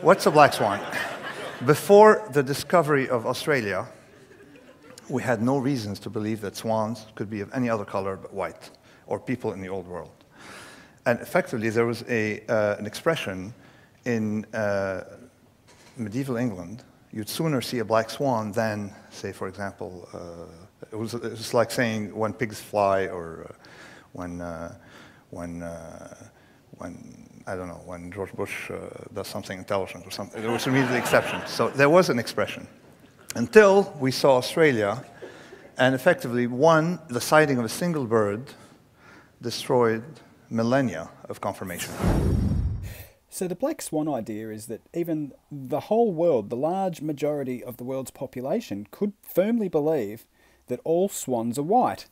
What's a black swan? Before the discovery of Australia, we had no reasons to believe that swans could be of any other color but white, or people in the old world. And effectively, there was an expression in medieval England: you'd sooner see a black swan than, say, for example, it was like saying when pigs fly, or when I don't know, when George Bush does something intelligent or something. There was immediately exception. So there was an expression until we saw Australia, and effectively, the sighting of a single bird destroyed millennia of confirmation. So the black swan idea is that even the whole world, the large majority of the world's population, could firmly believe that all swans are white.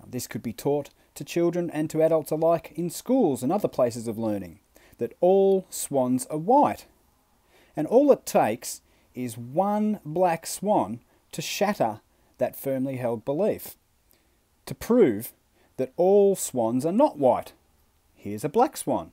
This could be taught to children and to adults alike in schools and other places of learning, that all swans are white. And all it takes is one black swan to shatter that firmly held belief, to prove that all swans are not white. Here's a black swan.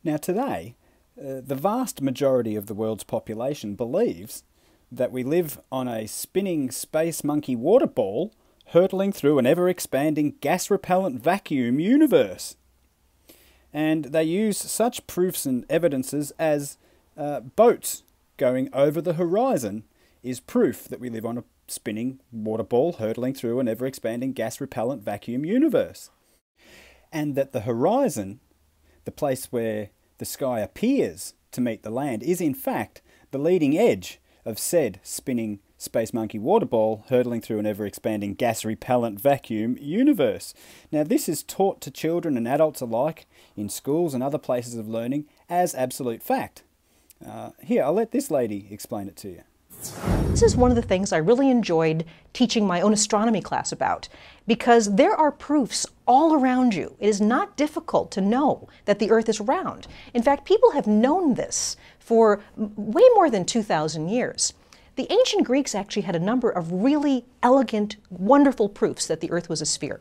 Now today, the vast majority of the world's population believes that we live on a spinning space monkey water ball hurtling through an ever-expanding gas-repellent vacuum universe. And they use such proofs and evidences as boats going over the horizon is proof that we live on a spinning water ball hurtling through an ever-expanding gas-repellent vacuum universe. And that the horizon, the place where the sky appears to meet the land, is in fact the leading edge of said spinning space monkey water ball hurtling through an ever-expanding gas-repellent vacuum universe. Now this is taught to children and adults alike in schools and other places of learning as absolute fact. Here, I'll let this lady explain it to you. This is one of the things I really enjoyed teaching my own astronomy class about, because there are proofs all around you. It is not difficult to know that the Earth is round. In fact, people have known this for way more than 2,000 years. The ancient Greeks actually had a number of really elegant, wonderful proofs that the Earth was a sphere.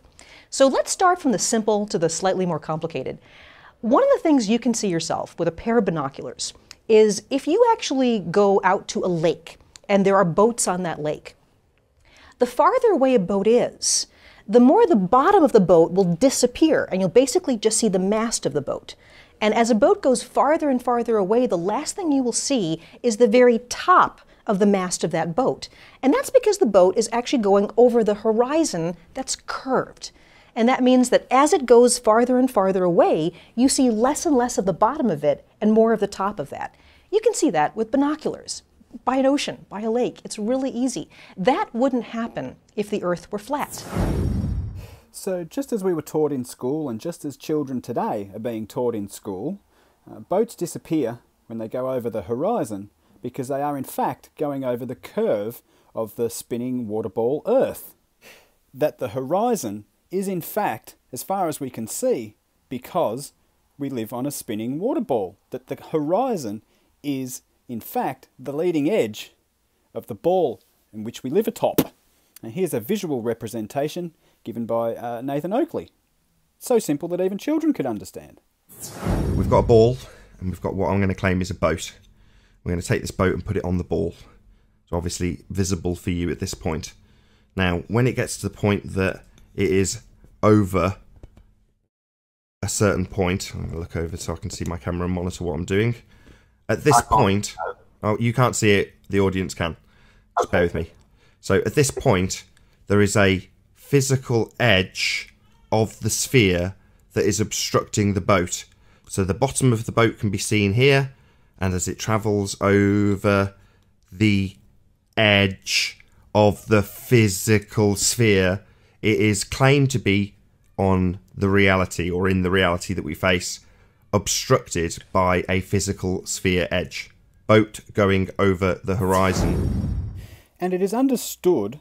So let's start from the simple to the slightly more complicated. One of the things you can see yourself with a pair of binoculars is if you actually go out to a lake and there are boats on that lake, the farther away a boat is, the more the bottom of the boat will disappear, and you'll basically just see the mast of the boat. And as a boat goes farther and farther away, the last thing you will see is the very top of the mast of that boat. And that's because the boat is actually going over the horizon that's curved. And that means that as it goes farther and farther away, you see less and less of the bottom of it and more of the top of that. You can see that with binoculars, by an ocean, by a lake. It's really easy. That wouldn't happen if the Earth were flat. So just as we were taught in school, and just as children today are being taught in school, boats disappear when they go over the horizon because they are in fact going over the curve of the spinning water ball Earth. That the horizon is in fact, as far as we can see, because we live on a spinning water ball. That the horizon is in fact the leading edge of the ball in which we live atop. And here's a visual representation given by Nathan Oakley. So simple that even children could understand. We've got a ball, and we've got what I'm going to claim is a boat. We're going to take this boat and put it on the ball. So obviously visible for you at this point. Now, when it gets to the point that it is over a certain point, I'm going to look over so I can see my camera and monitor what I'm doing. At this point, oh, you can't see it, the audience can. Just bear with me. So at this point, there is a physical edge of the sphere that is obstructing the boat. So the bottom of the boat can be seen here, and as it travels over the edge of the physical sphere, it is claimed to be on the reality, or in the reality that we face, obstructed by a physical sphere edge. Boat going over the horizon. And it is understood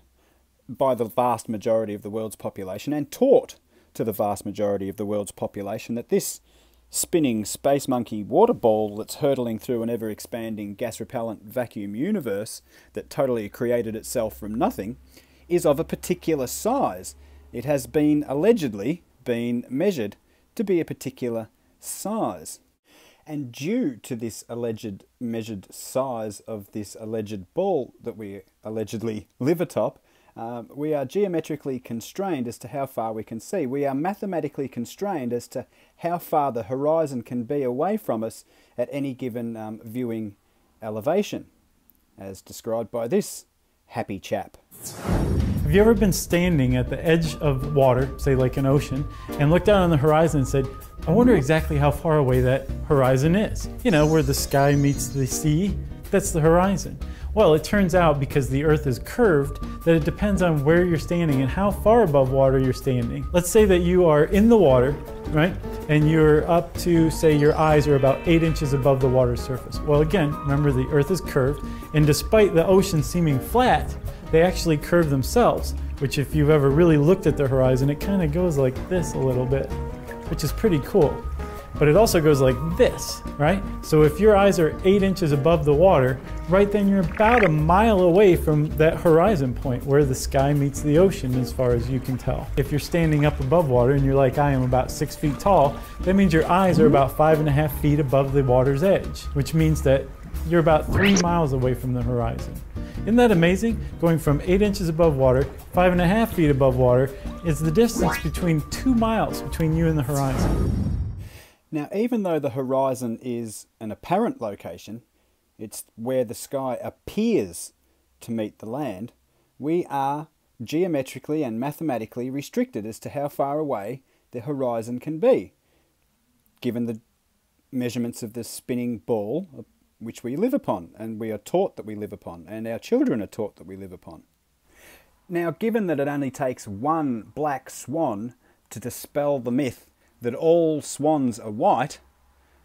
by the vast majority of the world's population, and taught to the vast majority of the world's population, that this spinning space monkey water ball that's hurtling through an ever-expanding gas-repellent vacuum universe that totally created itself from nothing is of a particular size. It has been allegedly been measured to be a particular size. And due to this alleged measured size of this alleged ball that we allegedly live atop, we are geometrically constrained as to how far we can see. We are mathematically constrained as to how far the horizon can be away from us at any given viewing elevation, as described by this happy chap. Have you ever been standing at the edge of water, say like an ocean, and looked out on the horizon and said, I wonder exactly how far away that horizon is? You know, where the sky meets the sea, that's the horizon. Well, it turns out because the Earth is curved that it depends on where you're standing and how far above water you're standing. Let's say that you are in the water, right? And you're up to, say, your eyes are about 8 inches above the water surface. Well, again, remember the Earth is curved, and despite the ocean seeming flat, they actually curve themselves, which if you've ever really looked at the horizon, it kind of goes like this a little bit, which is pretty cool. But it also goes like this, right? So if your eyes are 8 inches above the water, right then you're about a mile away from that horizon point where the sky meets the ocean as far as you can tell. If you're standing up above water and you're like I am about 6 feet tall, that means your eyes are about 5.5 feet above the water's edge, which means that you're about 3 miles away from the horizon. Isn't that amazing? Going from 8 inches above water, 5.5 feet above water, is the distance between 2 miles between you and the horizon. Now, even though the horizon is an apparent location, it's where the sky appears to meet the land, we are geometrically and mathematically restricted as to how far away the horizon can be, given the measurements of the spinning ball which we live upon, and we are taught that we live upon, and our children are taught that we live upon. Now, given that it only takes one black swan to dispel the myth that all swans are white,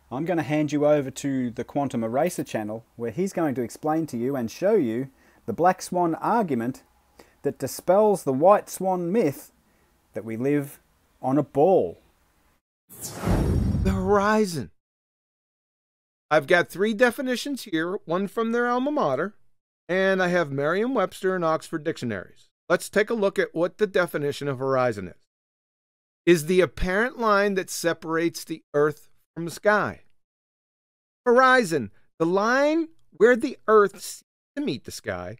I'm going to hand you over to the Quantum Eraser channel, where he's going to explain to you and show you the Black Swan argument that dispels the white swan myth that we live on a ball. The horizon. I've got 3 definitions here, one from their alma mater, and I have Merriam-Webster and Oxford dictionaries. Let's take a look at what the definition of horizon is the apparent line that separates the earth from the sky. Horizon, the line where the earth seems to meet the sky,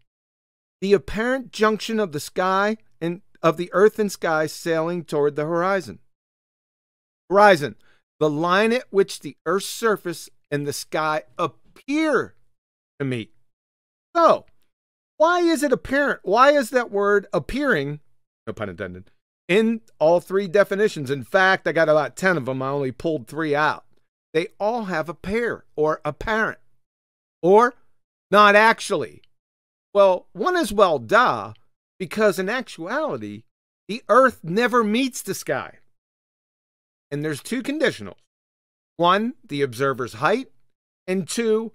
the apparent junction of the sky and of the earth and sky sailing toward the horizon. Horizon, the line at which the earth's surface and the sky appear to meet. So, why is it apparent? Why is that word appearing, no pun intended, in all 3 definitions? In fact, I got about 10 of them. I only pulled 3 out. They all have appear or apparent or not actually. Well, one is well, duh, because in actuality, the earth never meets the sky. And there's 2 conditionals. 1, the observer's height, and 2,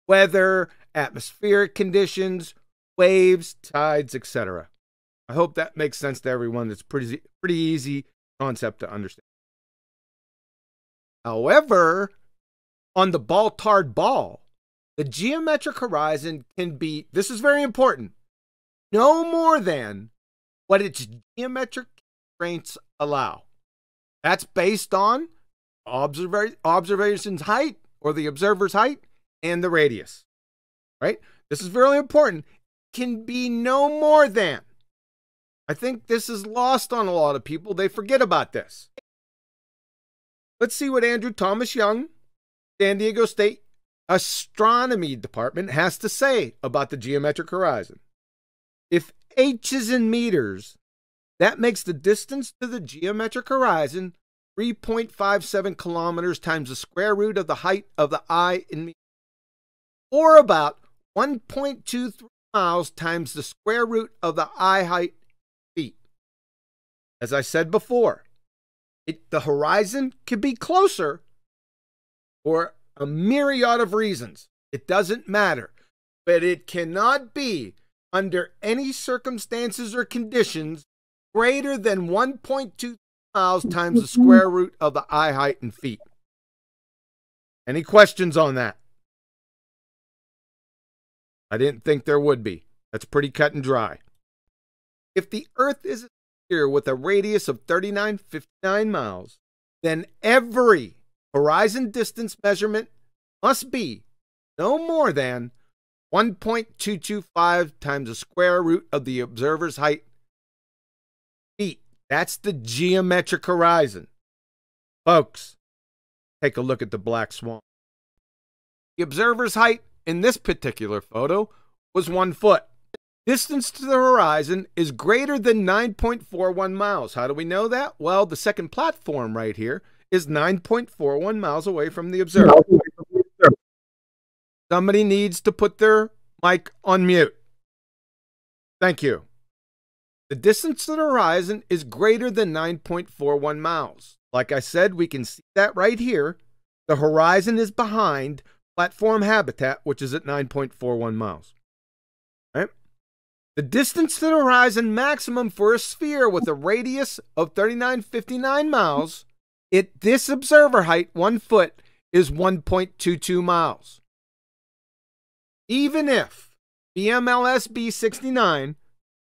weather, atmospheric conditions, waves, tides, etc. I hope that makes sense to everyone. It's pretty easy concept to understand. However, on the ball-tarred ball, the geometric horizon can be, this is very important, no more than what its geometric constraints allow. That's based on observation's height, or the observer's height, and the radius. Right? This is very important. Can be no more than. I think this is lost on a lot of people. They forget about this. Let's see what Andrew Thomas Young, San Diego State Astronomy Department, has to say about the geometric horizon. If h is in meters, that makes the distance to the geometric horizon 3.57 kilometers times the square root of the height of the eye in meters, or about 1.23 miles times the square root of the eye height in feet. As I said before, the horizon could be closer for a myriad of reasons. It doesn't matter, but it cannot be, under any circumstances or conditions, greater than 1.2 miles times the square root of the eye height in feet. Any questions on that? I didn't think there would be. That's pretty cut and dry. If the Earth is a sphere with a radius of 39.59 miles, then every horizon distance measurement must be no more than 1.225 times the square root of the observer's height feet. That's the geometric horizon. Folks, take a look at the Black Swan. The observer's height in this particular photo was 1 foot. Distance to the horizon is greater than 9.41 miles. How do we know that? Well, the second platform right here is 9.41 miles away from the observer. Somebody needs to put their mic on mute. Thank you. The distance to the horizon is greater than 9.41 miles. Like I said, we can see that right here. The horizon is behind platform habitat, which is at 9.41 miles. Right? The distance to the horizon maximum for a sphere with a radius of 3959 miles at this observer height, 1 foot, is 1.22 miles. Even if BMLSB 69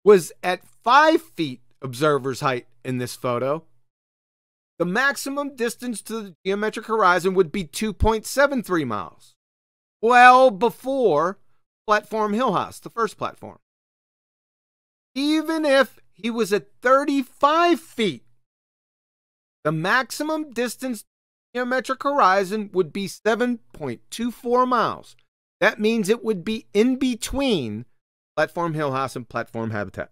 was at 5 feet observer's height in this photo, the maximum distance to the geometric horizon would be 2.73 miles. Well before platform Hill House, the first platform. Even if he was at 35 feet, the maximum distance to the geometric horizon would be 7.24 miles. That means it would be in between platform Hill House and platform habitat.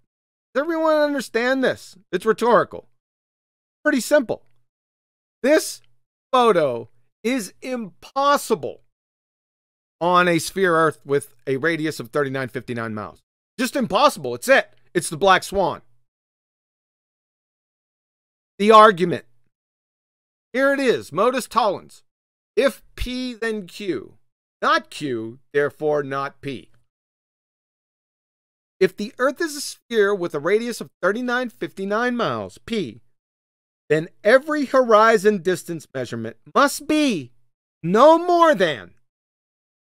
Does everyone understand this? It's rhetorical. Pretty simple. This photo is impossible on a sphere Earth with a radius of 3959 miles. Just impossible. It's it. It's the Black Swan. The argument. Here it is. Modus tollens. If P, then Q. Not Q, therefore not P. If the Earth is a sphere with a radius of 3959 miles, P, then every horizon distance measurement must be no more than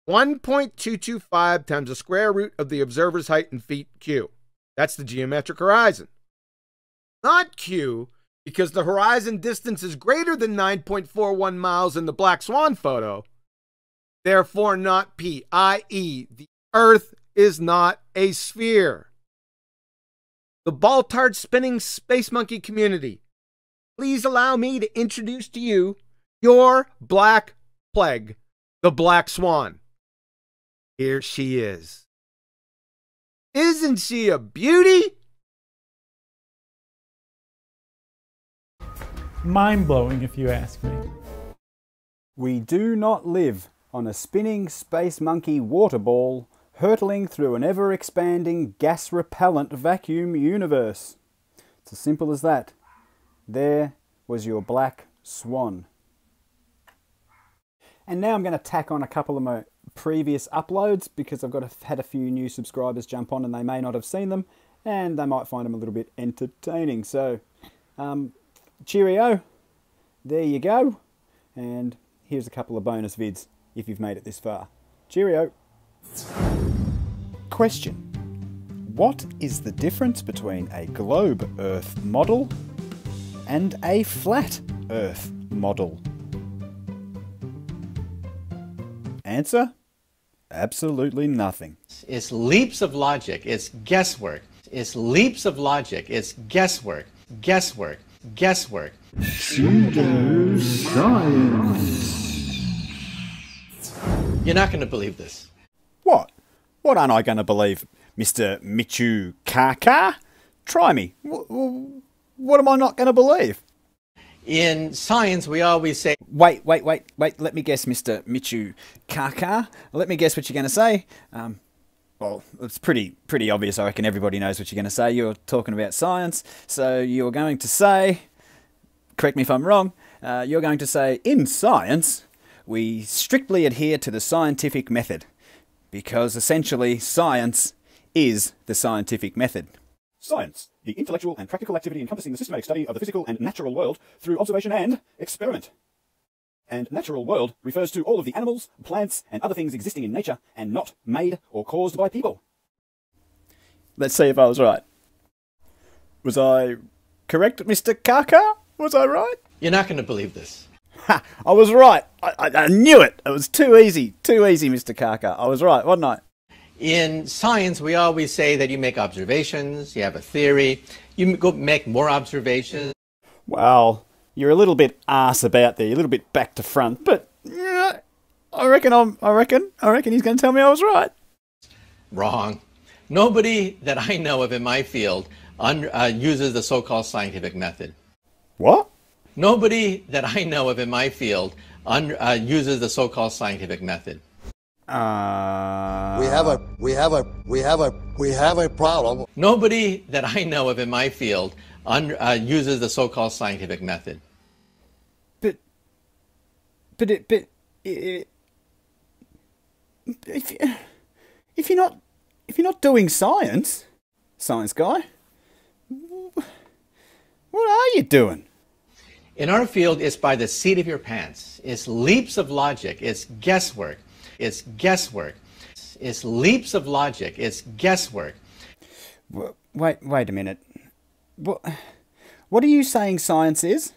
1.225 times the square root of the observer's height in feet, Q. That's the geometric horizon. Not Q, because the horizon distance is greater than 9.41 miles in the Black Swan photo. Therefore not P, i.e. the Earth is not a sphere. The Baltard spinning space monkey community, please allow me to introduce to you your black plague, the Black Swan. Here she is. Isn't she a beauty? Mind-blowing, if you ask me. We do not live on a spinning space monkey water ball hurtling through an ever-expanding gas-repellent vacuum universe. It's as simple as that. There was your Black Swan. And now I'm going to tack on a couple of my previous uploads because I've had a few new subscribers jump on and they may not have seen them and they might find them a little bit entertaining. So, cheerio. There you go. And here's a couple of bonus vids if you've made it this far. Cheerio. Question. What is the difference between a globe Earth model and a flat Earth model? Answer? Absolutely nothing. It's leaps of logic. It's guesswork. It's leaps of logic. It's guesswork. Guesswork. Guesswork. Pseudoscience. You're not going to believe this. What? What aren't I going to believe, Mr. Michu Kaka? Try me. What am I not going to believe? In science, we always say... Wait. Let me guess, Mr. Michu Kaka. Let me guess what you're going to say. Well, it's pretty obvious. I reckon everybody knows what you're going to say. You're talking about science. So you're going to say... Correct me if I'm wrong. You're going to say, in science, we strictly adhere to the scientific method. Because essentially, science is the scientific method. Science, the intellectual and practical activity encompassing the systematic study of the physical and natural world through observation and experiment. And natural world refers to all of the animals, plants, and other things existing in nature and not made or caused by people. Let's see if I was right. Was I correct, Mr. Kaka? Was I right? You're not going to believe this. Ha! I was right. I knew it. It was too easy. Too easy, Mr. Kaka. I was right, wasn't I? In science, we always say that you make observations, you have a theory, you go make more observations. Well, you're a little bit arse about there, you're a little bit back to front, but yeah, I reckon he's going to tell me I was right. Wrong. Nobody that I know of in my field uses the so-called scientific method. What? Nobody that I know of in my field uses the so-called scientific method. We have a problem. Nobody that I know of in my field uses the so-called scientific method. But if you're not doing science guy, what are you doing? In our field, it's by the seat of your pants. It's leaps of logic. It's guesswork. It's guesswork. It's leaps of logic. It's guesswork. Wait a minute. What are you saying science is?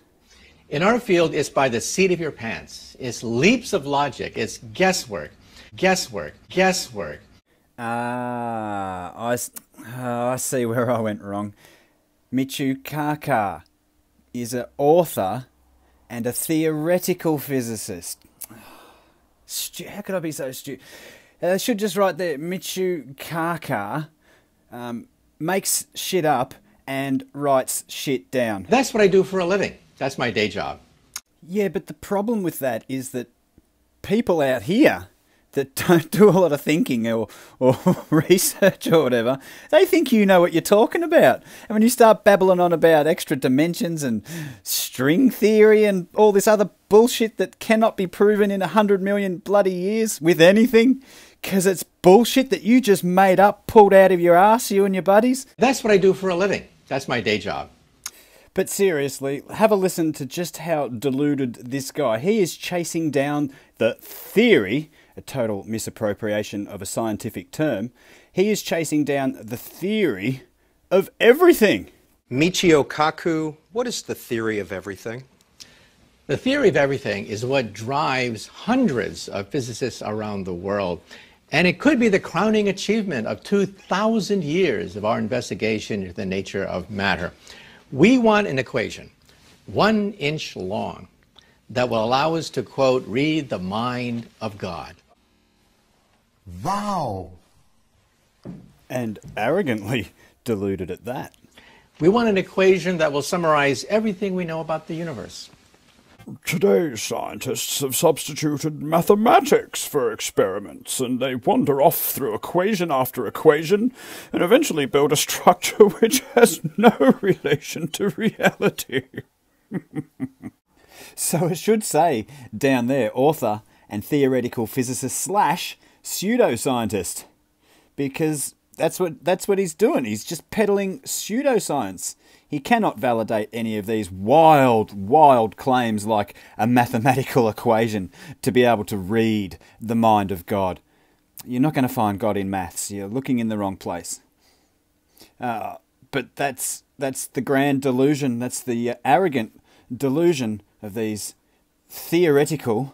In our field, it's by the seat of your pants. It's leaps of logic. It's guesswork. Guesswork. Guesswork. I see where I went wrong. Michio Kaku is an author and a theoretical physicist. How could I be so stupid? I should just write there, Michio Kaku makes shit up and writes shit down. That's what I do for a living. That's my day job. Yeah, but the problem with that is that people out here that don't do a lot of thinking or research or whatever, they think you know what you're talking about. And when you start babbling on about extra dimensions and string theory and all this other bullshit that cannot be proven in 100 million bloody years with anything, because it's bullshit that you just made up, pulled out of your ass, you and your buddies. That's what I do for a living. That's my day job. But seriously, have a listen to just how deluded this guy. He is chasing down the theory, a total misappropriation of a scientific term. He is chasing down the theory of everything. Michio Kaku, what is the theory of everything? The theory of everything is what drives hundreds of physicists around the world. And it could be the crowning achievement of 2,000 years of our investigation into the nature of matter. We want an equation, 1 inch long, that will allow us to, quote, read the mind of God. Wow. And arrogantly deluded at that. We want an equation that will summarize everything we know about the universe. Today, scientists have substituted mathematics for experiments, and they wander off through equation after equation, and eventually build a structure which has no relation to reality. So it should say down there, author and theoretical physicist / pseudoscientist, because that's what he's doing. He's just peddling pseudoscience. He cannot validate any of these wild claims like a mathematical equation to be able to read the mind of God. You're not going to find God in maths. You're looking in the wrong place. But that's the grand delusion. That's the arrogant delusion of these theoretical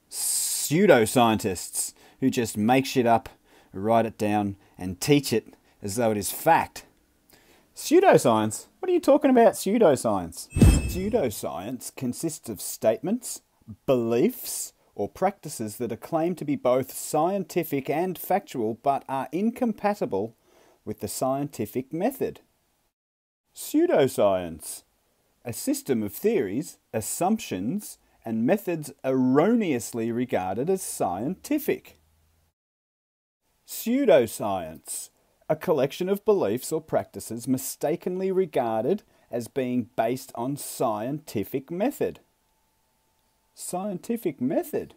pseudoscientists who just make shit up, write it down, and teach it as though it is fact. Pseudoscience? What are you talking about, pseudoscience? Pseudoscience consists of statements, beliefs, or practices that are claimed to be both scientific and factual but are incompatible with the scientific method. Pseudoscience. A system of theories, assumptions, and methods erroneously regarded as scientific. Pseudoscience. A collection of beliefs or practices mistakenly regarded as being based on scientific method. Scientific method?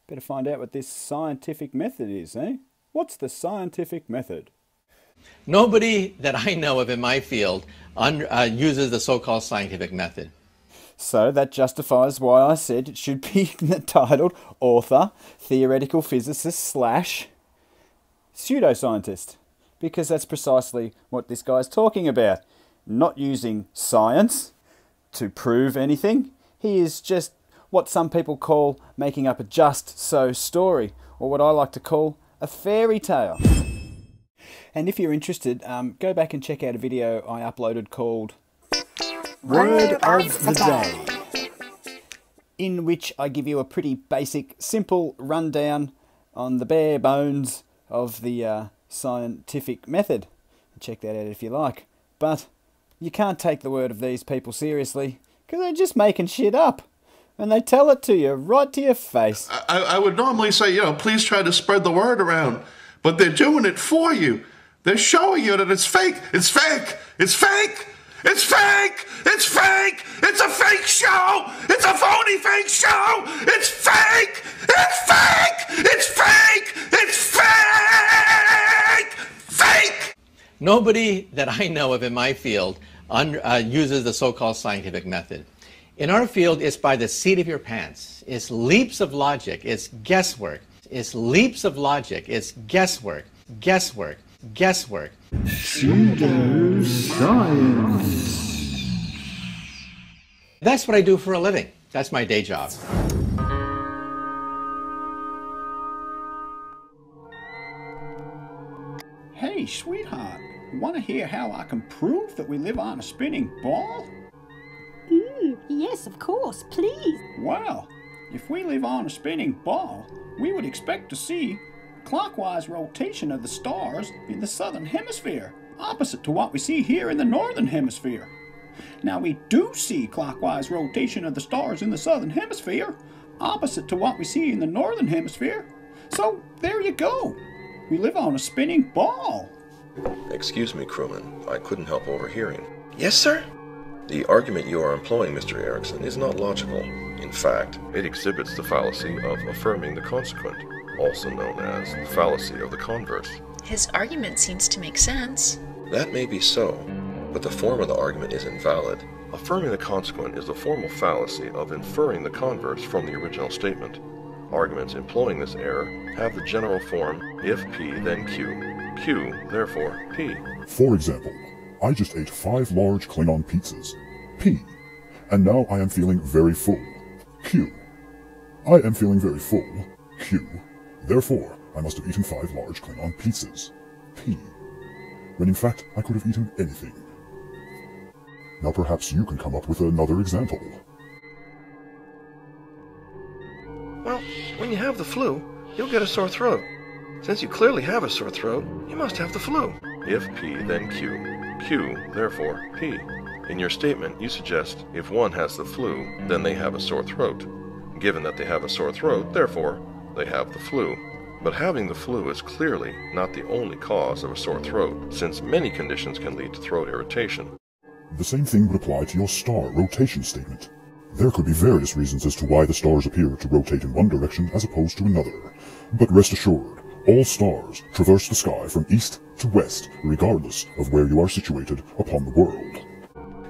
Better find out what this scientific method is, eh? What's the scientific method? Nobody that I know of in my field uses the so-called scientific method. So that justifies why I said it should be titled author, theoretical physicist / pseudoscientist. Because that's precisely what this guy's talking about. Not using science to prove anything. He is just what some people call making up a just-so story, or what I like to call a fairy tale. And if you're interested, go back and check out a video I uploaded called Word of the Day, in which I give you a pretty basic, simple rundown on the bare bones of the scientific method. Check that out if you like. But you can't take the word of these people seriously, because they're just making shit up. And they tell it to you right to your face. I would normally say, please try to spread the word around. But they're doing it for you. They're showing you that it's fake. It's fake. It's fake. It's fake. It's fake. It's a fake show. It's a phony fake show. It's fake. It's fake. It's fake. It's fake. Fake. Nobody that I know of in my field uses the so-called scientific method. In our field, it's by the seat of your pants. It's leaps of logic. It's guesswork. It's leaps of logic. It's guesswork. Guesswork. Guesswork. Pseudoscience. That's what I do for a living. That's my day job. Hey, sweetheart, want to hear how I can prove that we live on a spinning ball? Yes, of course, please. Well, if we live on a spinning ball, we would expect to see clockwise rotation of the stars in the southern hemisphere, opposite to what we see here in the northern hemisphere. Now, we do see clockwise rotation of the stars in the southern hemisphere, opposite to what we see in the northern hemisphere. So, there you go. We live on a spinning ball. Excuse me, crewman. I couldn't help overhearing. Yes, sir? The argument you are employing, Mr. Erickson, is not logical. In fact, it exhibits the fallacy of affirming the consequent, also known as the fallacy of the converse. His argument seems to make sense. That may be so, but the form of the argument is invalid. Affirming the consequent is the formal fallacy of inferring the converse from the original statement. Arguments employing this error have the general form, if P, then Q. Q, therefore, P. For example, I just ate 5 large Klingon pizzas. P. And now I am feeling very full. Q. I am feeling very full. Q. Therefore, I must have eaten 5 large Klingon pizzas. P. When in fact, I could have eaten anything. Now perhaps you can come up with another example. Well, when you have the flu, you'll get a sore throat. Since you clearly have a sore throat, you must have the flu. If P, then Q. Q, therefore, P. In your statement, you suggest if one has the flu, then they have a sore throat. Given that they have a sore throat, therefore, they have the flu. But having the flu is clearly not the only cause of a sore throat, since many conditions can lead to throat irritation. The same thing would apply to your star rotation statement. There could be various reasons as to why the stars appear to rotate in one direction as opposed to another. But rest assured, all stars traverse the sky from east to west, regardless of where you are situated upon the world.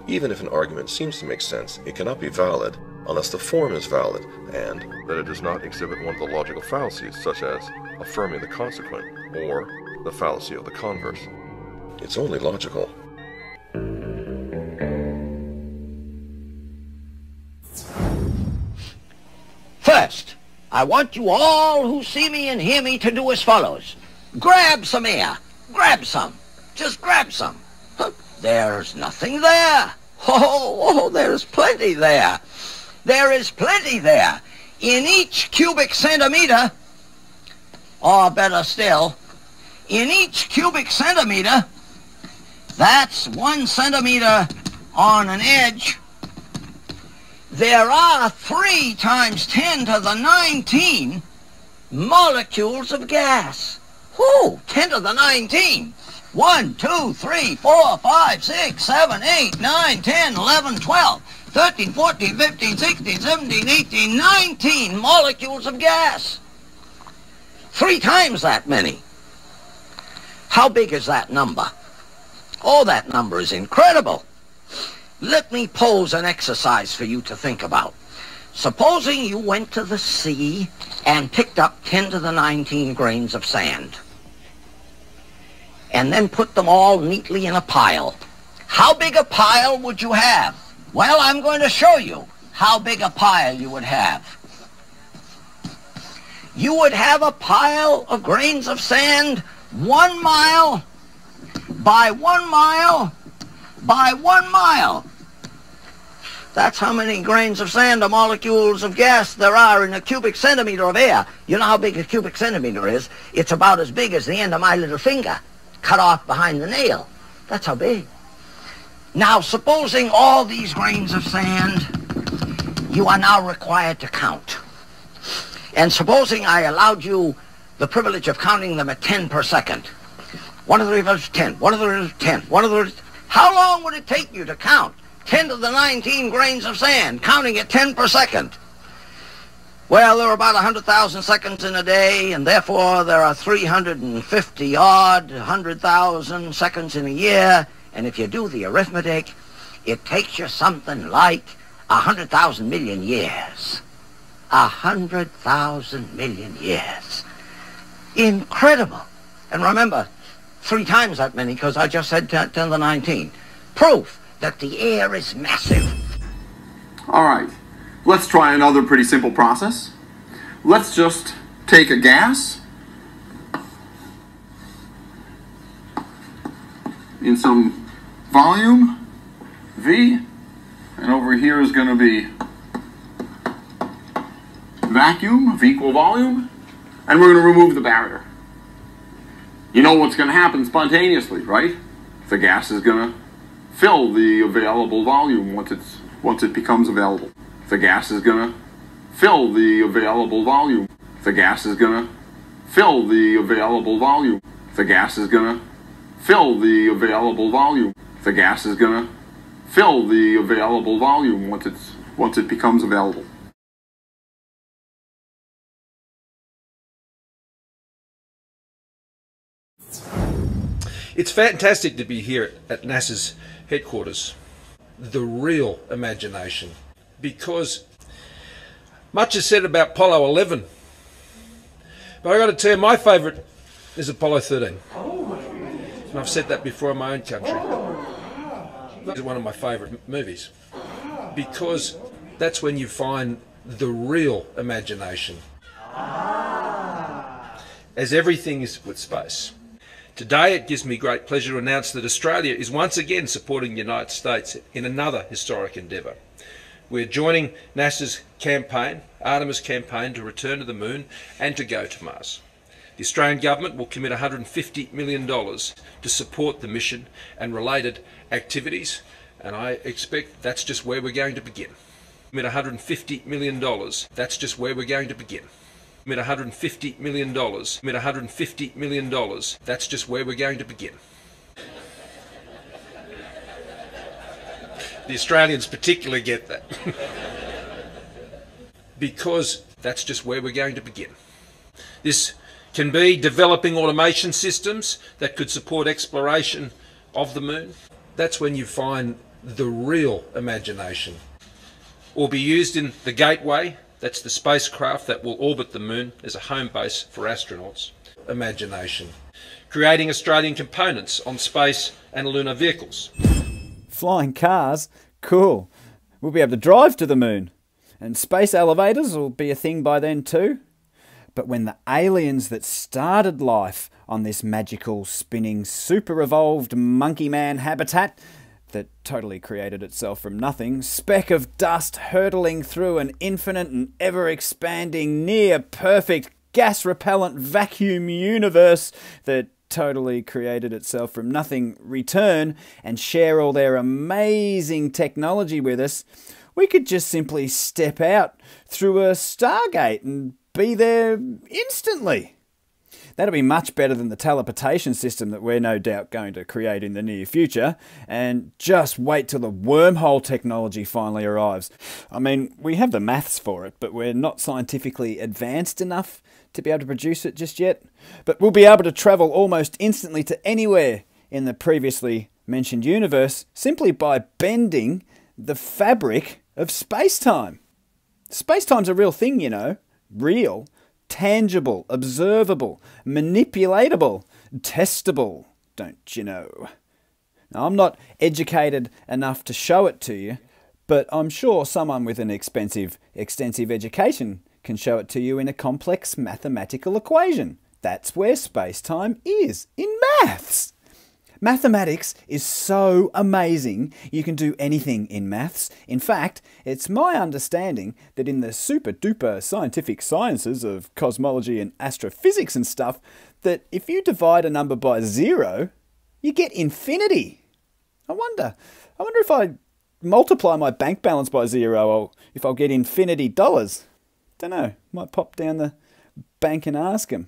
Even if an argument seems to make sense, it cannot be valid unless the form is valid and that it does not exhibit one of the logical fallacies, such as affirming the consequent or the fallacy of the converse. It's only logical. First, I want you all who see me and hear me to do as follows. Grab some air. Grab some. Just grab some. There's nothing there. Oh, there's plenty there. There is plenty there. In each cubic centimeter, or better still, in each cubic centimeter, that's 1 centimeter on an edge, there are 3 times 10 to the 19 molecules of gas. Whoo, 10 to the 19. 1, 2, 3, 4, 5, 6, 7, 8, 9, 10, 11, 12, 13, 14, 15, 16, 17, 18, 19 molecules of gas. 3 times that many. How big is that number? Oh, that number is incredible. Let me pose an exercise for you to think about. Supposing you went to the sea and picked up 10 to the 19 grains of sand, and then put them all neatly in a pile. How big a pile would you have? Well, I'm going to show you. how big a pile you would have. You would have a pile of grains of sand 1 mile by 1 mile by 1 mile. That's how many grains of sand or molecules of gas there are in a cubic centimeter of air. You know how big a cubic centimeter is? It's about as big as the end of my little finger, cut off behind the nail. That's how big. Now, supposing all these grains of sand you are now required to count. And supposing I allowed you the privilege of counting them at 10 per second. 1 to the reverse 10, 1 to the reverse 10, 1 to the reverse. How long would it take you to count 10 to the 19 grains of sand, counting at 10 per second? Well, there are about 100,000 seconds in a day, and therefore there are 350 odd 100,000 seconds in a year. And if you do the arithmetic, it takes you something like 100,000 million years. 100,000 million years. Incredible. And remember, 3 times that many, because I just said 10 to the 19. Proof that the air is massive. All right, let's try another pretty simple process. Let's just take a gas in some volume, V, and over here is going to be vacuum of equal volume, and we're going to remove the barrier. You know what's going to happen spontaneously, right? The gas is going to fill the available volume once it becomes available. The gas is going to fill the available volume. The gas is going to fill the available volume. The gas is going to fill the available volume. The gas is going to fill the available volume once it becomes available. It's fantastic to be here at NASA's headquarters, the real imagination, because much is said about Apollo 11, but I've got to tell you, my favourite is Apollo 13. And I've said that before in my own country. It's one of my favourite movies, because that's when you find the real imagination, as everything is with space. Today it gives me great pleasure to announce that Australia is once again supporting the United States in another historic endeavour. We're joining NASA's campaign, Artemis campaign, to return to the moon and to go to Mars. The Australian government will commit $150 million to support the mission and related activities, and I expect that's just where we're going to begin. Commit $150 million, that's just where we're going to begin. Commit $150 million, commit $150 million, that's just where we're going to begin. The Australians particularly get that. Because that's just where we're going to begin. This can be developing automation systems that could support exploration of the moon. That's when you find the real imagination. Or be used in the Gateway. That's the spacecraft that will orbit the moon as a home base for astronauts. Imagination. Creating Australian components on space and lunar vehicles. Flying cars? Cool. We'll be able to drive to the moon. And space elevators will be a thing by then too. But when the aliens that started life on this magical, spinning, super-evolved monkey man habitat that totally created itself from nothing, speck of dust hurtling through an infinite and ever-expanding, near-perfect, gas-repellent vacuum universe that totally created itself from nothing, return and share all their amazing technology with us, we could just simply step out through a Stargate and be there instantly. That'll be much better than the teleportation system that we're no doubt going to create in the near future. And just wait till the wormhole technology finally arrives. I mean, we have the maths for it, but we're not scientifically advanced enough to be able to produce it just yet. But we'll be able to travel almost instantly to anywhere in the previously mentioned universe simply by bending the fabric of space-time. Space-time's a real thing, you know. Real. Tangible, observable, manipulatable, testable, don't you know? Now, I'm not educated enough to show it to you, But I'm sure someone with an extensive education can show it to you in a complex mathematical equation. That's where space-time is, in maths. Mathematics is so amazing, you can do anything in maths. In fact, it's my understanding that in the super-duper scientific sciences of cosmology and astrophysics and stuff, that if you divide a number by 0, you get infinity. I wonder if I multiply my bank balance by 0, or if I'll get infinity dollars. Don't know, might pop down the bank and ask them.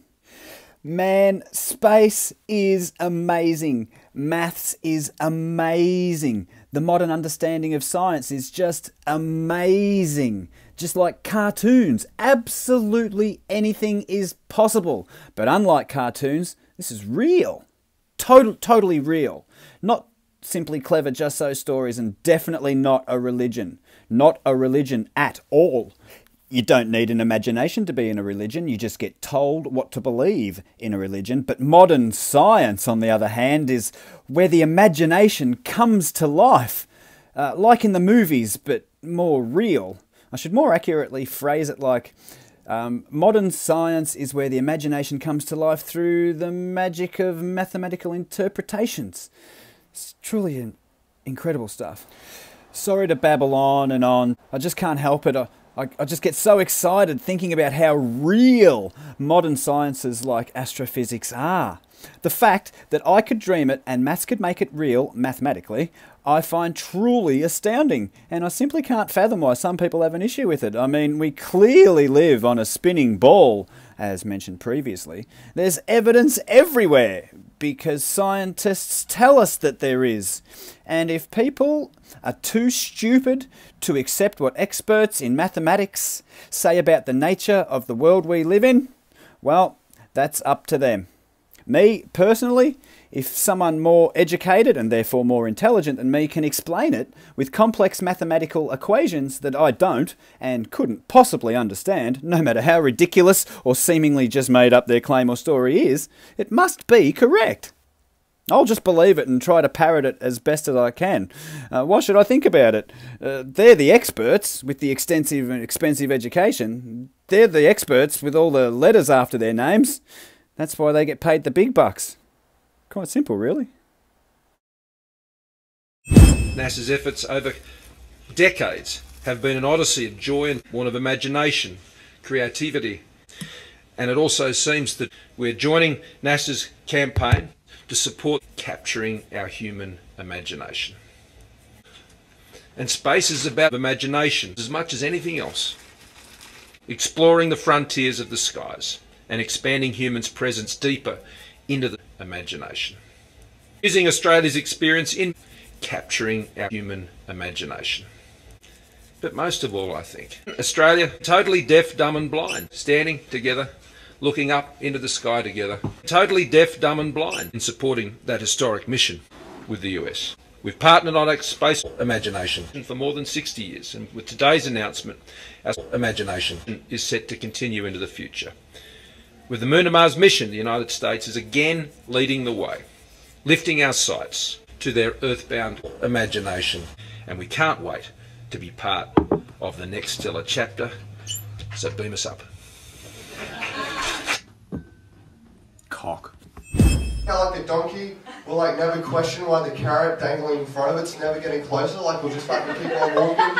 Man, space is amazing. Maths is amazing. The modern understanding of science is just amazing. Just like cartoons, absolutely anything is possible. But unlike cartoons, this is real. Totally real. Not simply clever just so stories, and definitely not a religion. Not a religion at all. You don't need an imagination to be in a religion, you just get told what to believe in a religion. But modern science, on the other hand, is where the imagination comes to life. Like in the movies, but more real. I should more accurately phrase it like, modern science is where the imagination comes to life through the magic of mathematical interpretations. It's truly incredible stuff. Sorry to babble on and on, I just can't help it. I just get so excited thinking about how real modern sciences like astrophysics are. The fact that I could dream it and maths could make it real mathematically, I find truly astounding, and I simply can't fathom why some people have an issue with it. I mean, we clearly live on a spinning ball, as mentioned previously. There's evidence everywhere, because scientists tell us that there is. And if people are too stupid to accept what experts in mathematics say about the nature of the world we live in, well, that's up to them. Me, personally, if someone more educated and therefore more intelligent than me can explain it with complex mathematical equations that I don't and couldn't possibly understand, no matter how ridiculous or seemingly just made up their claim or story is, it must be correct. I'll just believe it and try to parrot it as best as I can. Why should I think about it? They're the experts with the extensive and expensive education. They're the experts with all the letters after their names. That's why they get paid the big bucks. Quite simple, really. NASA's efforts over decades have been an odyssey of joy and one of imagination, creativity. And it also seems that we're joining NASA's campaign to support capturing our human imagination. And space is about imagination as much as anything else. Exploring the frontiers of the skies and expanding humans' presence deeper into the imagination. Using Australia's experience in capturing our human imagination. But most of all, I think, Australia, totally deaf, dumb and blind, standing together, looking up into the sky together, totally deaf, dumb and blind in supporting that historic mission with the US. We've partnered on our space imagination for more than 60 years, and with today's announcement, our imagination is set to continue into the future. With the Moon to Mars mission, the United States is again leading the way, lifting our sights to their earthbound imagination, and we can't wait to be part of the next stellar chapter, so beam us up. Cock. How like the donkey will like never question why the carrot dangling in front of it's never getting closer, like we'll just fucking keep on walking.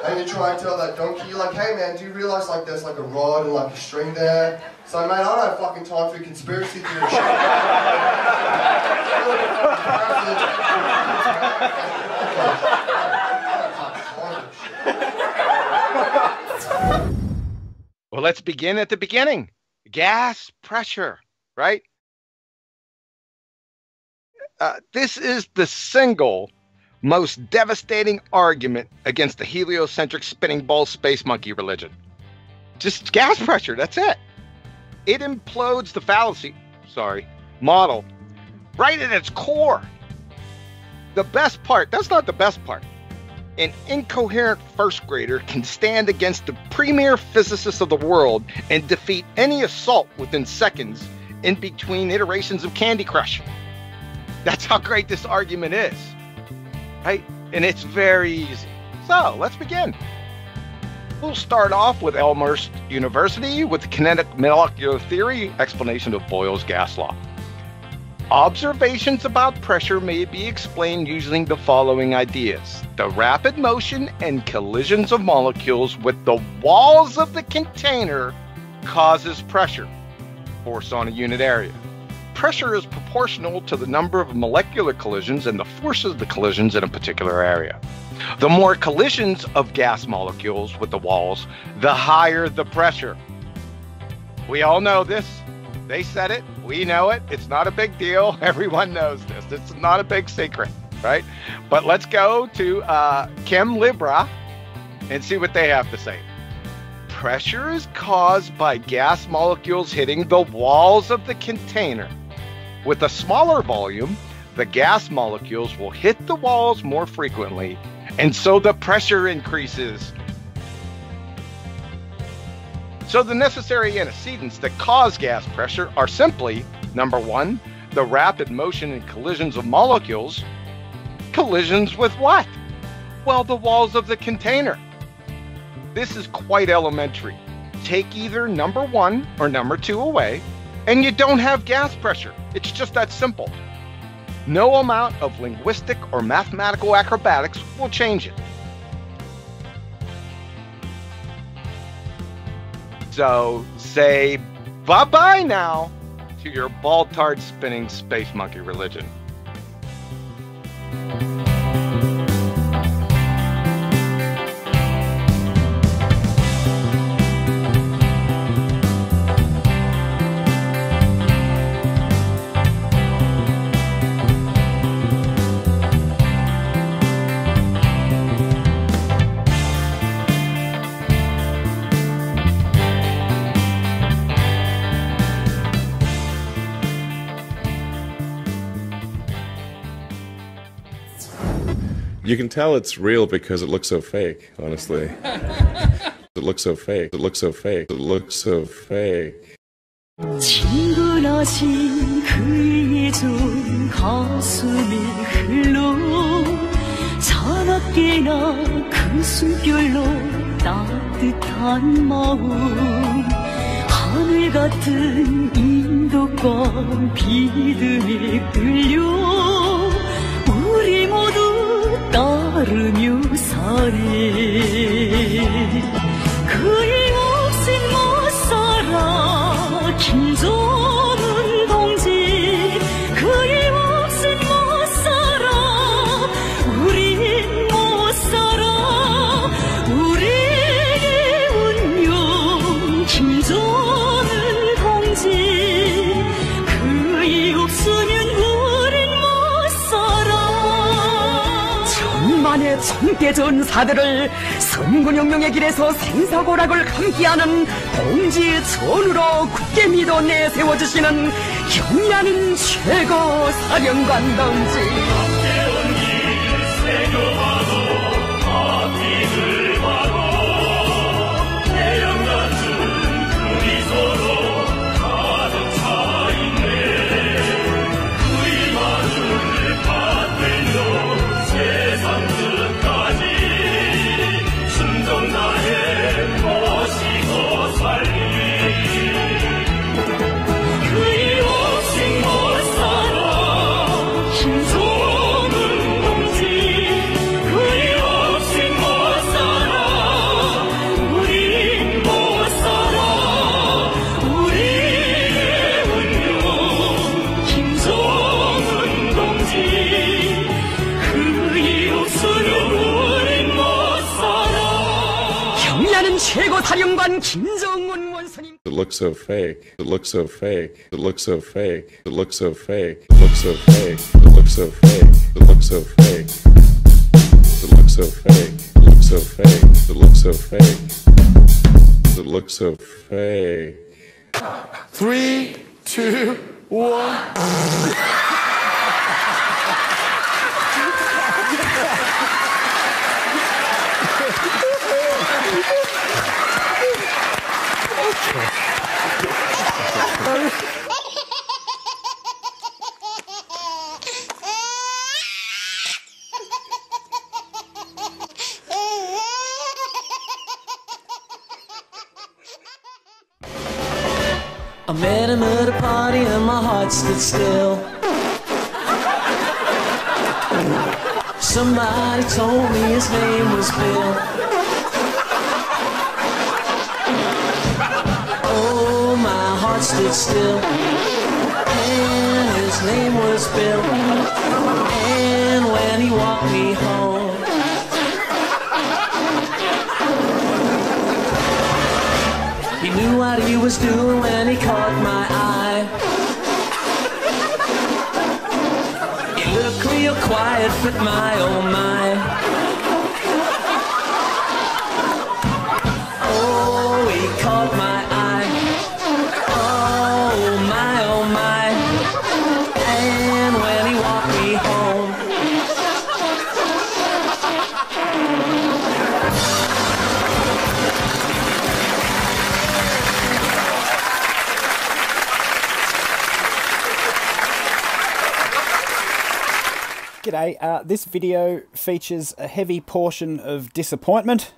And you try and tell that donkey, you're like, hey man, do you realise like there's like a rod and like a string there? So mate, I don't have fucking time for conspiracy theory shit. Well, let's begin at the beginning. Gas pressure, right? This is the single most devastating argument against the heliocentric spinning ball space monkey religion. Just gas pressure, that's it. It implodes the fallacy, model, right at its core. The best part, that's not the best part. An incoherent first grader can stand against the premier physicists of the world and defeat any assault within seconds in between iterations of Candy Crush. That's how great this argument is, right? and it's very easy. So let's begin. We'll start off with Elmhurst University with the kinetic molecular theory explanation of Boyle's gas law. Observations about pressure may be explained using the following ideas. The rapid motion and collisions of molecules with the walls of the container causes pressure, force on a unit area. Pressure is proportional to the number of molecular collisions and the force of the collisions in a particular area. The more collisions of gas molecules with the walls, the higher the pressure. We all know this. They said it. We know it. It's not a big deal. Everyone knows this. It's not a big secret, right? But let's go to Chem Libra and see what they have to say. Pressure is caused by gas molecules hitting the walls of the container. With a smaller volume, the gas molecules will hit the walls more frequently, and so the pressure increases. So the necessary antecedents that cause gas pressure are simply, number one, the rapid motion and collisions of molecules. Collisions with what? Well, the walls of the container. This is quite elementary. Take either number one or number two away, and you don't have gas pressure. It's just that simple. No amount of linguistic or mathematical acrobatics will change it. So say bye-bye now to your ball-tard spinning space monkey religion. You can tell it's real because it looks so fake, honestly. It looks so fake. It looks so fake. It looks so fake. 친근하신 그의 좀 가슴이 흘러 차갑게나 그 숨결로 따뜻한 마음 하늘 같은 인도권 비듬에 끌려 우리 모두 따르며 사네 그의 없인 못 살아 김정은 동지 그의 없인 못 살아 우린 못 살아 우리의 운명 김정은 동지 그의 없으면 우린 못 살아 천만의 청대 전사들을 선군혁명의 길에서 생사고락을 함께하는 동지의 전우로 굳게 믿어 내세워주시는 경의하는 최고 사령관 동지 최고 사령관 김정은 원수님. It looks so fake. It looks so fake. It looks so fake. It looks so fake. It looks so fake. It looks so fake. It looks so fake. It looks so fake. It looks so fake. It looks so fake. It looks so fake. 3, 2, 1. I met him at a party and my heart stood still. Somebody told me his name was Bill. Oh, my heart stood still. And his name was Bill. And when he walked me home, he knew what he was doing when he caught my eye. He looked real quiet, but my oh my. Oh, he caught my eye. Oh my, oh my. And when he walked me home, G'day, this video features a heavy portion of disappointment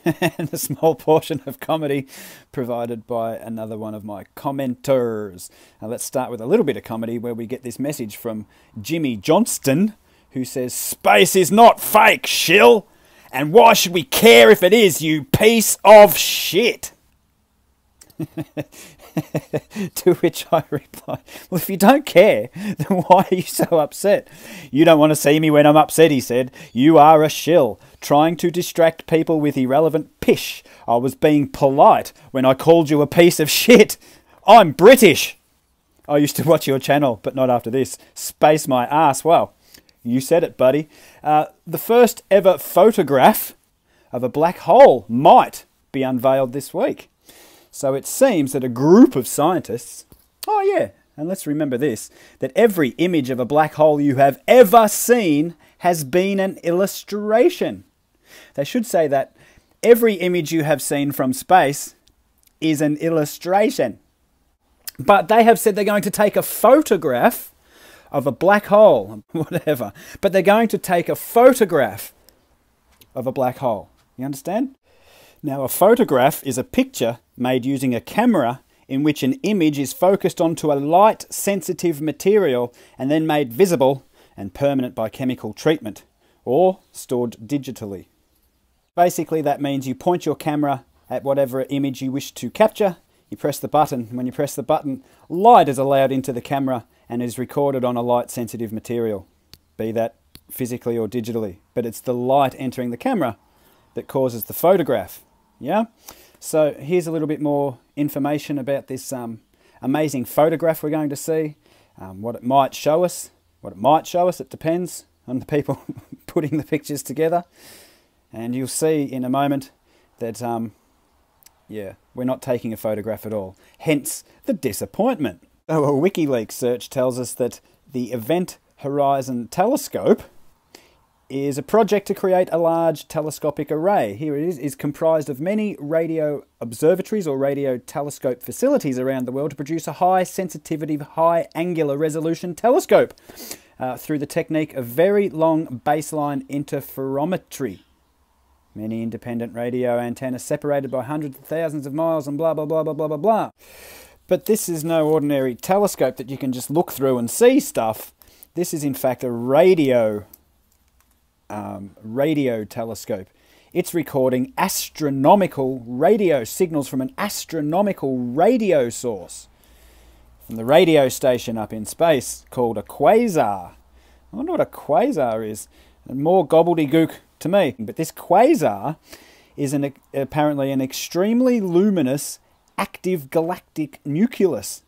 and a small portion of comedy provided by another one of my commenters. Now let's start with a little bit of comedy where we get this message from Jimmy Johnston, who says, "Space is not fake, shill, and why should we care if it is, you piece of shit?" To which I reply, "Well, if you don't care, then why are you so upset?" "You don't want to see me when I'm upset," he said. "You are a shill, trying to distract people with irrelevant pish. I was being polite when I called you a piece of shit. I'm British. I used to watch your channel, but not after this. Space my ass." Well, you said it, buddy. The first ever photograph of a black hole might be unveiled this week. So it seems that a group of scientists, oh yeah, and let's remember this, that every image of a black hole you have ever seen has been an illustration. They should say that every image you have seen from space is an illustration. But they have said they're going to take a photograph of a black hole, whatever, but they're going to take a photograph of a black hole. You understand? Now, a photograph is a picture made using a camera in which an image is focused onto a light-sensitive material and then made visible and permanent by chemical treatment, or stored digitally. Basically, that means you point your camera at whatever image you wish to capture, you press the button, and when you press the button, light is allowed into the camera and is recorded on a light-sensitive material, be that physically or digitally. But it's the light entering the camera that causes the photograph. Yeah? So here's a little bit more information about this amazing photograph we're going to see. What it might show us. It depends on the people putting the pictures together. And you'll see in a moment that, yeah, we're not taking a photograph at all. Hence the disappointment. So a WikiLeaks search tells us that the Event Horizon Telescope is a project to create a large telescopic array. Here it is comprised of many radio observatories or radio telescope facilities around the world to produce a high sensitivity, high angular resolution telescope through the technique of very long baseline interferometry. Many independent radio antennas separated by hundreds of thousands of miles and blah, blah, blah, blah, blah, blah, blah. But this is no ordinary telescope that you can just look through and see stuff. This is in fact a radio telescope. It's recording astronomical radio signals from an astronomical radio source from the radio station up in space called a quasar. I wonder what a quasar is. More gobbledygook to me. But this quasar is apparently an extremely luminous active galactic nucleus,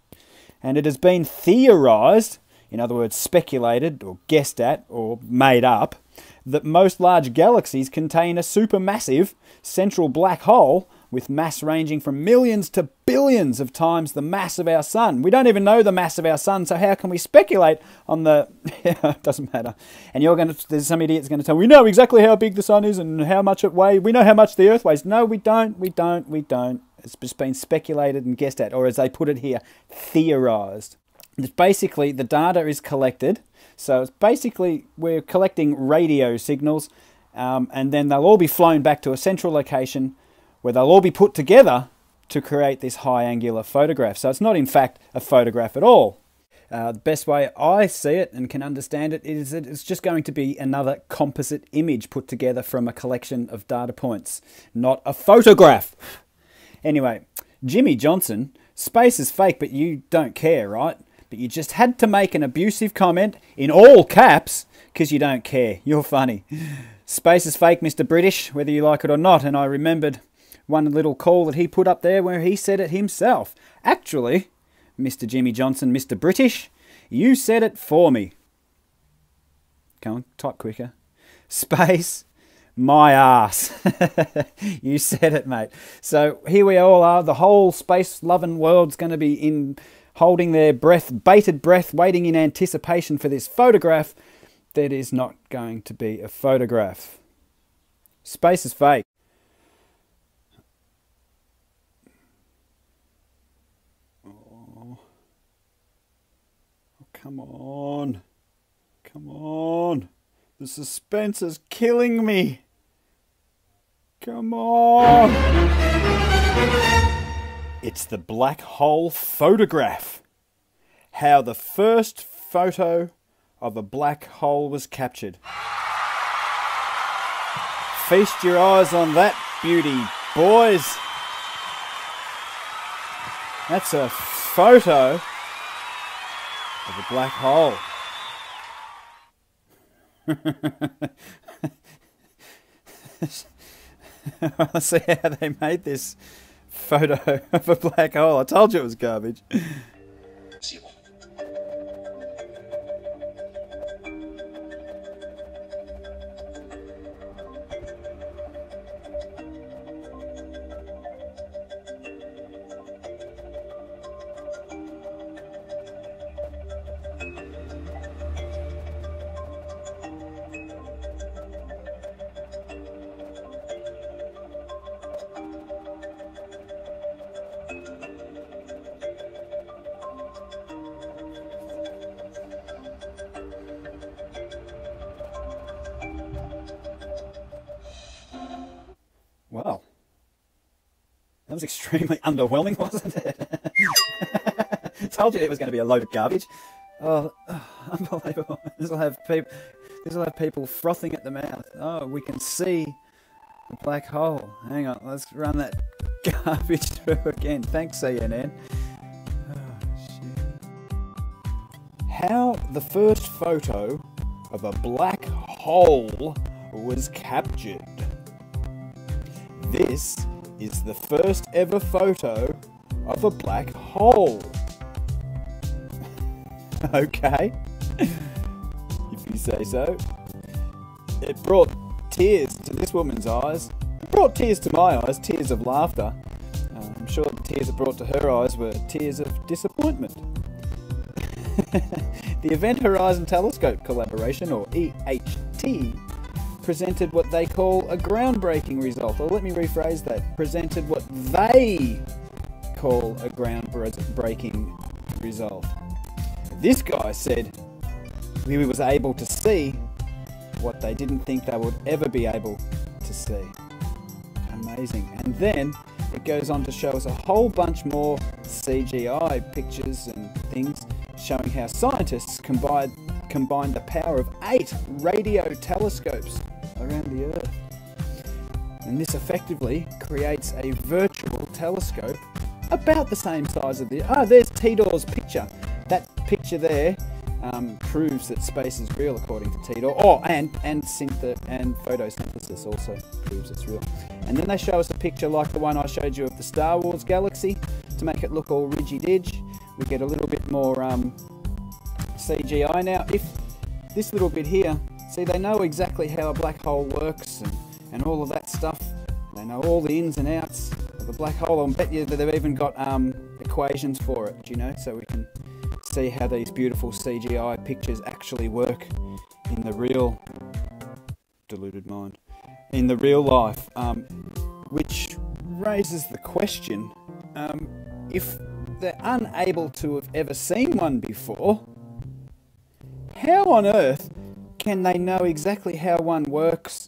and it has been theorized, in other words speculated or guessed at or made up, that most large galaxies contain a supermassive central black hole with mass ranging from millions to billions of times the mass of our sun. We don't even know the mass of our sun, so how can we speculate on the... It doesn't matter. And there's some idiot's going to tell me, we know exactly how big the sun is and how much it weighs. We know how much the earth weighs. No, we don't. It's just been speculated and guessed at, or as they put it here, theorized. It's basically, the data is collected. So it's basically, we're collecting radio signals, and then they'll all be flown back to a central location where they'll all be put together to create this high angular photograph. So it's not in fact a photograph at all. The best way I see it and can understand it is that it's just going to be another composite image put together from a collection of data points, not a photograph. Anyway, Jimmy Johnson, space is fake, but you don't care, right? But you just had to make an abusive comment in all caps because you don't care. You're funny. Space is fake, Mr. British, whether you like it or not. And I remembered one little call that he put up there where he said it himself. Actually, Mr. Jimmy Johnson, Mr. British, you said it for me. Come on, type quicker. Space, my ass. You said it, mate. So here we all are. The whole space-loving world's going to be holding their breath, bated breath, waiting in anticipation for this photograph that is not going to be a photograph. Space is fake. Come on. Come on. The suspense is killing me. Come on. It's the black hole photograph. How the first photo of a black hole was captured. Feast your eyes on that beauty, boys. That's a photo of a black hole. I see how they made this photo of a black hole. I told you it was garbage. Well, that was extremely underwhelming, wasn't it? Told you it was going to be a load of garbage. Oh, unbelievable! This will have people frothing at the mouth. Oh, we can see the black hole. Hang on, let's run that garbage through again. Thanks, CNN. Oh, shit. How the first photo of a black hole was captured. This is the first ever photo of a black hole. Okay, if you say so. It brought tears to this woman's eyes. It brought tears to my eyes, tears of laughter. I'm sure the tears it brought to her eyes were tears of disappointment. The Event Horizon Telescope Collaboration, or EHT, presented what they call a groundbreaking result. Or let me rephrase that. Presented what they call a groundbreaking result. This guy said he was able to see what they didn't think they would ever be able to see. Amazing. And then it goes on to show us a whole bunch more CGI pictures and things showing how scientists combined the power of 8 radio telescopes around the Earth. And this effectively creates a virtual telescope about the same size of the... Ah, there's Tidor's picture. That picture there proves that space is real, according to Tidor. Oh, and photosynthesis also proves it's real. And then they show us a picture like the one I showed you of the Star Wars galaxy to make it look all ridgy-dig. We get a little bit more CGI now. If this little bit here, see, they know exactly how a black hole works and all of that stuff. They know all the ins and outs of a black hole. I'll bet you that they've even got equations for it, you know, so we can see how these beautiful CGI pictures actually work in the real deluded mind, in the real life, which raises the question, if they're unable to have ever seen one before, how on earth can they know exactly how one works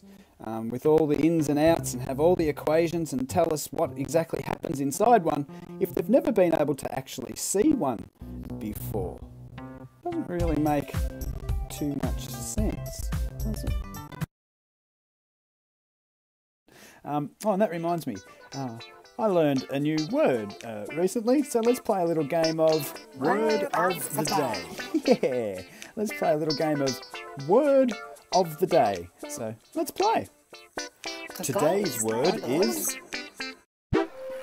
with all the ins and outs and have all the equations and tell us what exactly happens inside one if they've never been able to actually see one before? Doesn't really make too much sense, does it? And that reminds me, I learned a new word recently, so let's play a little game of Word of the Day. Yeah, let's play a little game of Word of the Day. So let's play. Today's word is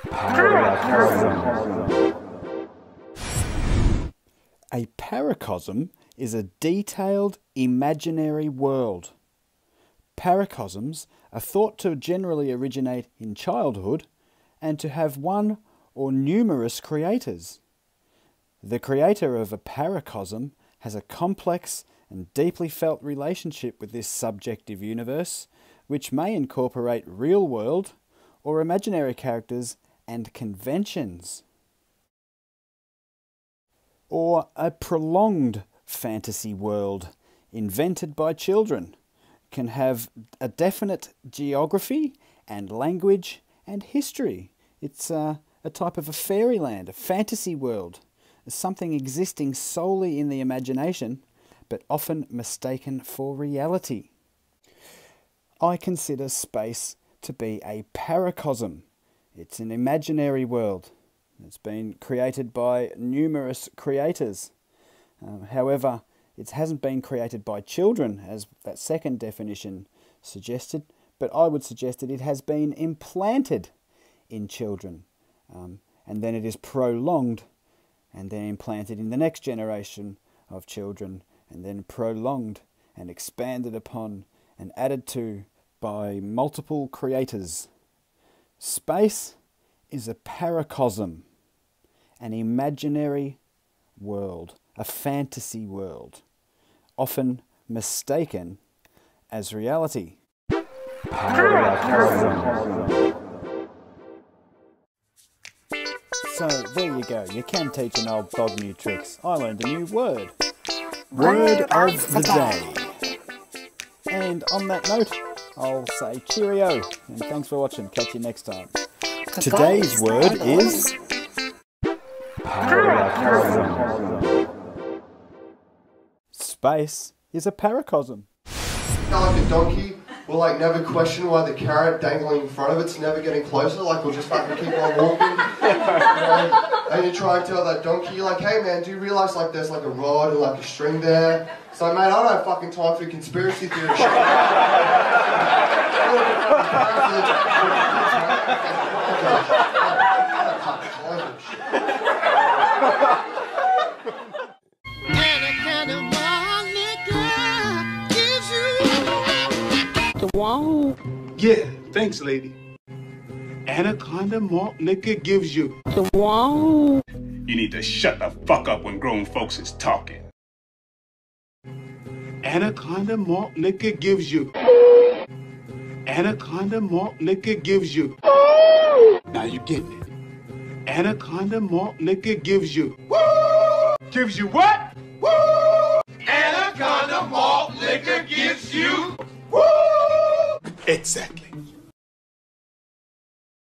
paracosm. A paracosm is a detailed imaginary world. Paracosms are thought to generally originate in childhood and to have one or numerous creators. The creator of a paracosm has a complex and deeply felt relationship with this subjective universe, which may incorporate real-world or imaginary characters and conventions. Or a prolonged fantasy world invented by children can have a definite geography and language and history. It's a type of a fairyland, a fantasy world, something existing solely in the imagination, but often mistaken for reality. I consider space to be a paracosm. It's an imaginary world. It's been created by numerous creators. However, it hasn't been created by children, as that second definition suggested, but I would suggest that it has been implanted in children, and then it is prolonged, and then implanted in the next generation of children, and then prolonged and expanded upon and added to by multiple creators. Space is a paracosm, an imaginary world, a fantasy world, often mistaken as reality. So there you go, you can teach an old dog new tricks. I learned a new word. Word of the day. And on that note, I'll say cheerio, and thanks for watching. Catch you next time. Today's word is paracosm. Space is a paracosm. Like a donkey will like never question why the carrot dangling in front of it's never getting closer, like we'll just fucking keep on walking. And you try and tell that donkey, like, hey man, do you realise like there's like a rod and like a string there? So mate, I don't have fucking time for conspiracy theory shit. Yeah, thanks, lady. Anaconda malt liquor gives you. You need to shut the fuck up when grown folks is talking. Anaconda malt liquor gives you. Anaconda malt liquor gives you. Now you getting it. Anaconda malt liquor gives you. Gives you what? Anaconda malt liquor gives you.